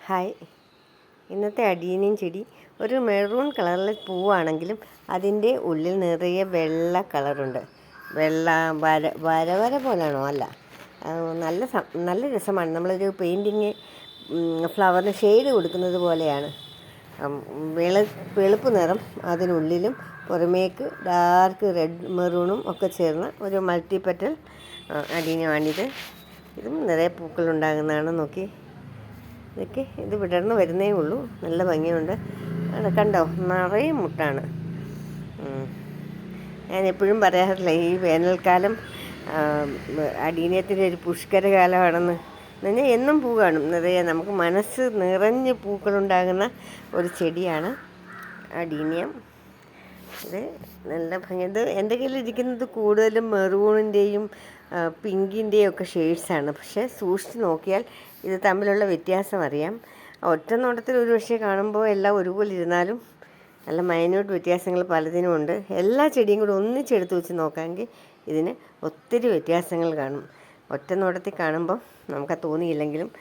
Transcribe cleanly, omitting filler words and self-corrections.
Hi. ഇന്നത്തെ adenium ചെടി ഒരു മെറൂൺ കളറിലെ പൂവാണെങ്കിലും അതിൻ്റെ ഉള്ളിൽ നിറയെ വെള്ള കളറുണ്ട്. വെള്ള വര വര വര പോലാണോ? അല്ല, നല്ല രസമാണ്. നമ്മളൊരു പെയിൻറ്റിങ് ഫ്ലവറിന് ഷെയ്ഡ് കൊടുക്കുന്നത് പോലെയാണ്. വെളുപ്പ് നിറം അതിനുള്ളിലും പുറമേക്ക് ഡാർക്ക് റെഡ് മെറൂണും ഒക്കെ ചേർന്ന ഒരു മൾട്ടിപെറ്റൽ അഡീനിയമാണിത്. ഇതും നിറയെ പൂക്കളുണ്ടാകുന്നതാണ്. നോക്കി, ഇത് വിടർന്ന് വരുന്നേ ഉള്ളൂ. നല്ല ഭംഗിയുണ്ട്. കണ്ടോ, നിറയെ മുട്ടാണ്. ഞാൻ എപ്പോഴും പറയാറില്ല, ഈ വേനൽക്കാലം അഡീനിയത്തിൻ്റെ ഒരു പുഷ്കര കാലമാണെന്ന്. എന്നാൽ എന്നും പൂ കാണും നിറയെ. നമുക്ക് മനസ്സ് നിറഞ്ഞ് പൂക്കളുണ്ടാകുന്ന ഒരു ചെടിയാണ് അഡീനിയം. ഇത് നല്ല ഭംഗി. ഇത് എൻ്റെ കയ്യിലിരിക്കുന്നത് കൂടുതലും മെറൂണിൻ്റെയും പിങ്കിൻ്റെയും ഒക്കെ ഷെയ്ഡ്സാണ്. പക്ഷേ സൂക്ഷിച്ച് നോക്കിയാൽ ഇത് തമ്മിലുള്ള വ്യത്യാസം അറിയാം. ഒറ്റ നോട്ടത്തിൽ ഒരു പക്ഷേ കാണുമ്പോൾ എല്ലാം ഒരുപോലെ ഇരുന്നാലും നല്ല മൈന്യൂട്ട് വ്യത്യാസങ്ങൾ പലതിനുമുണ്ട്. എല്ലാ ചെടിയും കൂടി ഒന്നിച്ചെടുത്ത് വെച്ച് നോക്കാമെങ്കിൽ ഇതിന് ഒത്തിരി വ്യത്യാസങ്ങൾ കാണും. ഒറ്റ നോട്ടത്തിൽ കാണുമ്പോൾ നമുക്കത് തോന്നിയില്ലെങ്കിലും